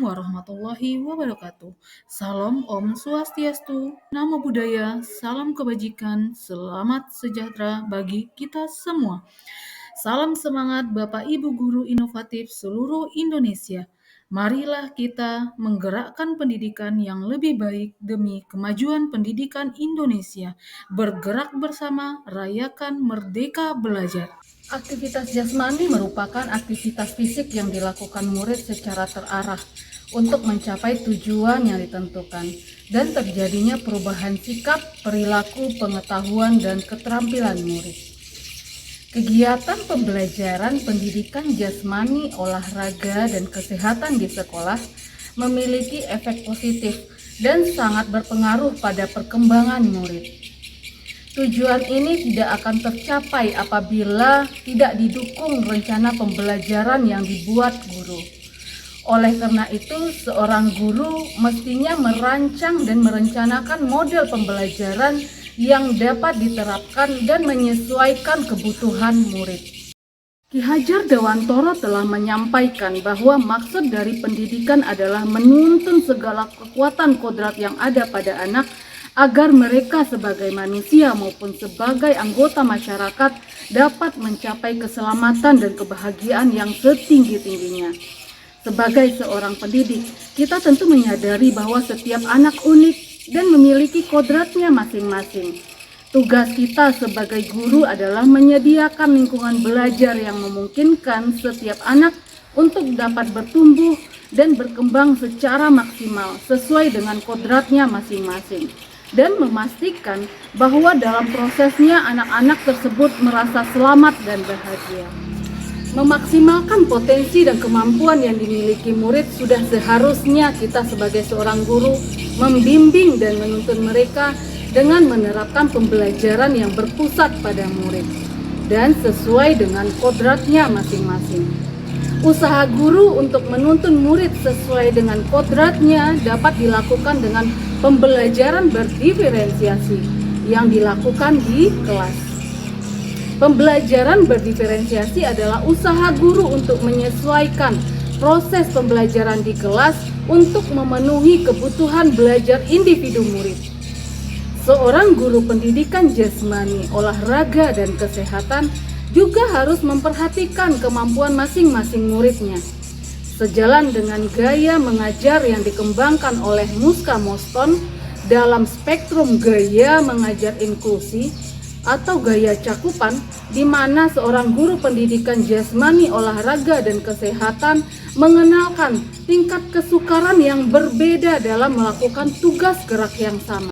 warahmatullahi wabarakatuh. Salam Om Swastiastu, Namo Buddhaya, salam kebajikan, selamat sejahtera bagi kita semua. Salam semangat Bapak Ibu Guru inovatif seluruh Indonesia. Marilah kita menggerakkan pendidikan yang lebih baik demi kemajuan pendidikan Indonesia. Bergerak bersama, rayakan Merdeka Belajar. Aktivitas jasmani merupakan aktivitas fisik yang dilakukan murid secara terarah untuk mencapai tujuan yang ditentukan dan terjadinya perubahan sikap, perilaku, pengetahuan, dan keterampilan murid. Kegiatan pembelajaran pendidikan jasmani, olahraga, dan kesehatan di sekolah memiliki efek positif dan sangat berpengaruh pada perkembangan murid. Tujuan ini tidak akan tercapai apabila tidak didukung rencana pembelajaran yang dibuat guru. Oleh karena itu, seorang guru mestinya merancang dan merencanakan model pembelajaran yang dapat diterapkan dan menyesuaikan kebutuhan murid. Ki Hajar Dewantara telah menyampaikan bahwa maksud dari pendidikan adalah menuntun segala kekuatan kodrat yang ada pada anak agar mereka sebagai manusia maupun sebagai anggota masyarakat dapat mencapai keselamatan dan kebahagiaan yang setinggi-tingginya. Sebagai seorang pendidik, kita tentu menyadari bahwa setiap anak unik dan memiliki kodratnya masing-masing. Tugas kita sebagai guru adalah menyediakan lingkungan belajar yang memungkinkan setiap anak untuk dapat bertumbuh dan berkembang secara maksimal sesuai dengan kodratnya masing-masing, dan memastikan bahwa dalam prosesnya anak-anak tersebut merasa selamat dan bahagia. Memaksimalkan potensi dan kemampuan yang dimiliki murid sudah seharusnya kita sebagai seorang guru membimbing dan menuntun mereka dengan menerapkan pembelajaran yang berpusat pada murid dan sesuai dengan kodratnya masing-masing. Usaha guru untuk menuntun murid sesuai dengan kodratnya dapat dilakukan dengan pembelajaran berdiferensiasi yang dilakukan di kelas. Pembelajaran berdiferensiasi adalah usaha guru untuk menyesuaikan proses pembelajaran di kelas untuk memenuhi kebutuhan belajar individu murid. Seorang guru pendidikan jasmani, olahraga, dan kesehatan juga harus memperhatikan kemampuan masing-masing muridnya. Sejalan dengan gaya mengajar yang dikembangkan oleh Muska Moston dalam spektrum gaya mengajar inklusi atau gaya cakupan, di mana seorang guru pendidikan jasmani, olahraga, dan kesehatan mengenalkan tingkat kesukaran yang berbeda dalam melakukan tugas gerak yang sama.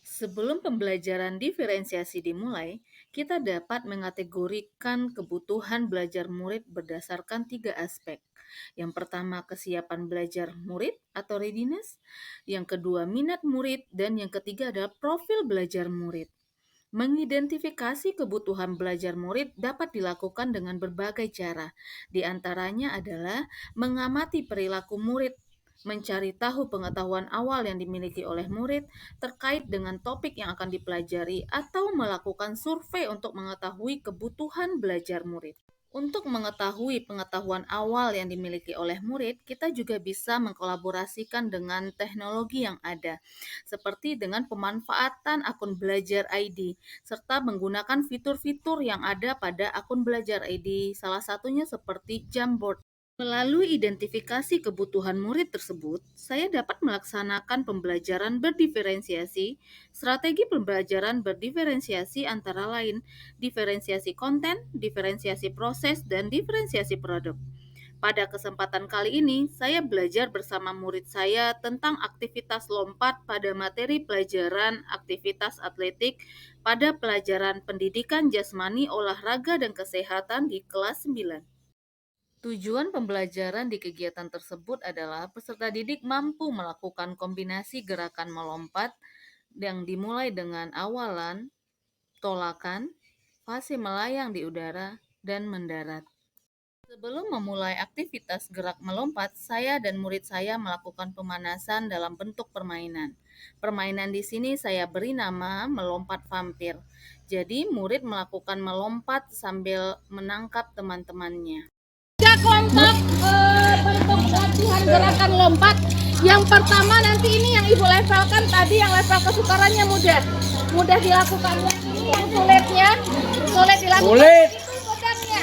Sebelum pembelajaran diferensiasi dimulai, kita dapat mengategorikan kebutuhan belajar murid berdasarkan 3 aspek. Yang pertama, kesiapan belajar murid atau readiness. Yang kedua, minat murid. Dan yang ketiga adalah profil belajar murid. Mengidentifikasi kebutuhan belajar murid dapat dilakukan dengan berbagai cara. Di antaranya adalah mengamati perilaku murid, mencari tahu pengetahuan awal yang dimiliki oleh murid terkait dengan topik yang akan dipelajari, atau melakukan survei untuk mengetahui kebutuhan belajar murid. Untuk mengetahui pengetahuan awal yang dimiliki oleh murid, kita juga bisa mengkolaborasikan dengan teknologi yang ada, seperti dengan pemanfaatan akun Belajar ID, serta menggunakan fitur-fitur yang ada pada akun Belajar ID, salah satunya seperti Jamboard. Melalui identifikasi kebutuhan murid tersebut, saya dapat melaksanakan pembelajaran berdiferensiasi. Strategi pembelajaran berdiferensiasi antara lain diferensiasi konten, diferensiasi proses, dan diferensiasi produk. Pada kesempatan kali ini, saya belajar bersama murid saya tentang aktivitas lompat pada materi pelajaran aktivitas atletik pada pelajaran pendidikan jasmani, olahraga, dan kesehatan di kelas 9. Tujuan pembelajaran di kegiatan tersebut adalah peserta didik mampu melakukan kombinasi gerakan melompat yang dimulai dengan awalan, tolakan, fase melayang di udara, dan mendarat. Sebelum memulai aktivitas gerak melompat, saya dan murid saya melakukan pemanasan dalam bentuk permainan. Permainan di sini saya beri nama melompat vampir. Jadi murid melakukan melompat sambil menangkap teman-temannya. Kontak bentuk latihan gerakan lompat. Yang pertama nanti ini yang Ibu levelkan tadi, yang level kesukarannya mudah dilakukan. Yang ini yang sulit dilakukan itu pedangnya.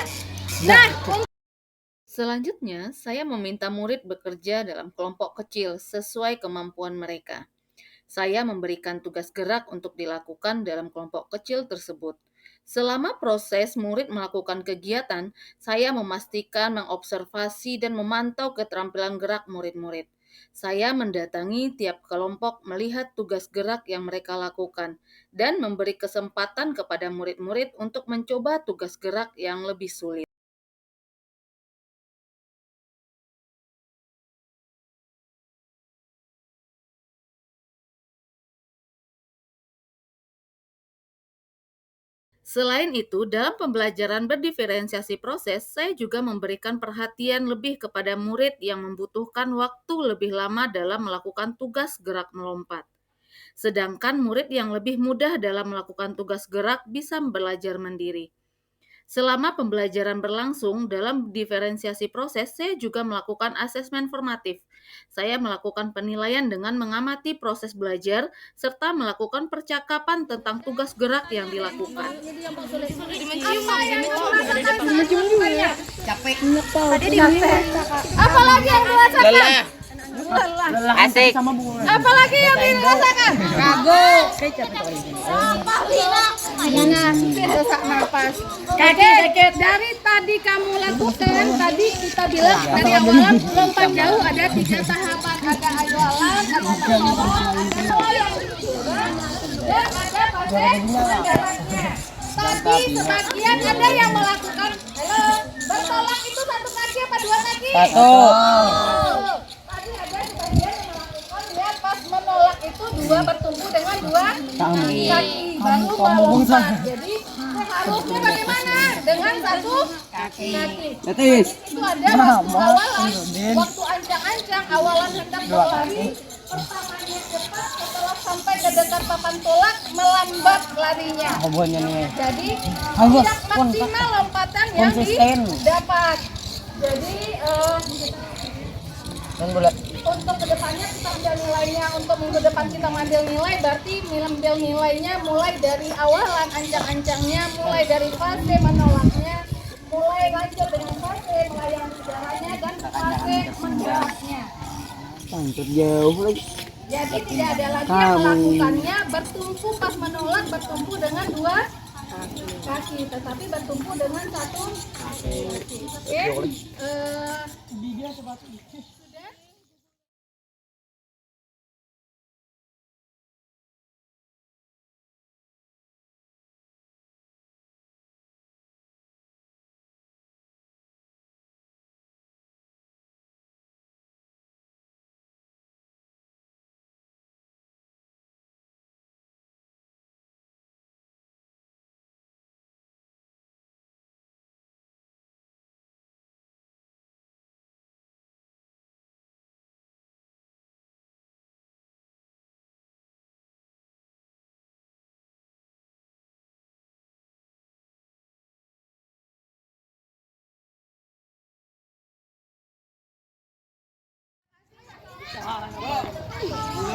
Nah, selanjutnya saya meminta murid bekerja dalam kelompok kecil sesuai kemampuan mereka. Saya memberikan tugas gerak untuk dilakukan dalam kelompok kecil tersebut. Selama proses murid melakukan kegiatan, saya memastikan mengobservasi dan memantau keterampilan gerak murid-murid. Saya mendatangi tiap kelompok melihat tugas gerak yang mereka lakukan dan memberi kesempatan kepada murid-murid untuk mencoba tugas gerak yang lebih sulit. Selain itu, dalam pembelajaran berdiferensiasi proses, saya juga memberikan perhatian lebih kepada murid yang membutuhkan waktu lebih lama dalam melakukan tugas gerak melompat. Sedangkan murid yang lebih mudah dalam melakukan tugas gerak bisa belajar mandiri. Selama pembelajaran berlangsung dalam diferensiasi proses, saya juga melakukan asesmen formatif. Saya melakukan penilaian dengan mengamati proses belajar serta melakukan percakapan tentang tugas gerak yang dilakukan. Apalagi yang dirasakan? Asik. Apalagi yang dirasakan? Kagok. Sesak napas. Oke, dari tadi kamu lakukan, tadi kita bilang dari awalan lompat jauh ada 3 tahapan. Ada awalan, ada melorot, ada melayang. Dan ada penjalannya. Tadi sebagian ada yang melakukan bertolak itu 1 kaki apa 2 kaki? 1. Tadi ada sebagian yang melakukan ya pas menolak itu 2 bertumpu dengan 2 kaki baru melompat. Jadi harusnya bagaimana? Dengan 1 kaki. Itu ada awalan waktu ancang-ancang, awalan hendak berlari, pertamanya cepat, setelah sampai ke dekat papan tolak melambat larinya. Jadi tidak maksimal lompatan yang didapat. Jadi untuk kedepannya kita ambil nilainya, untuk minggu depan kita ambil nilai, berarti ambil nilainya mulai dari awalan ancang-ancangnya, mulai dari fase menolaknya, mulai lanjut dengan fase melayang udaranya dan fase mendaratnya. Jadi tidak ada lagi yang melakukannya bertumpu pas menolak, bertumpu dengan 2 kaki, tetapi bertumpu dengan 1 kaki. Oke. Sudah?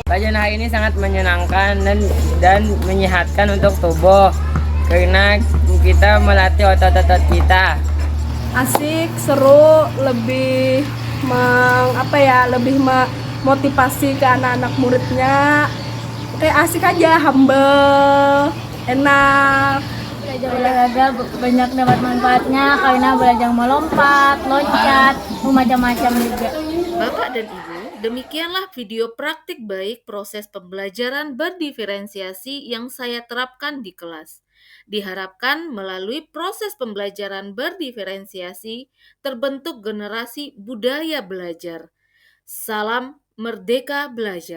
Pelajaran hari ini sangat menyenangkan dan menyehatkan untuk tubuh karena kita melatih otot-otot kita. Asik, seru, lebih lebih motivasi ke anak-anak muridnya. Kayak asik aja, humble, enak. Belajar olahraga banyak dapat manfaatnya karena belajar melompat, loncat, macam-macam juga. Bapak dan Ibu, demikianlah video praktik baik proses pembelajaran berdiferensiasi yang saya terapkan di kelas. Diharapkan melalui proses pembelajaran berdiferensiasi terbentuk generasi budaya belajar. Salam Merdeka Belajar.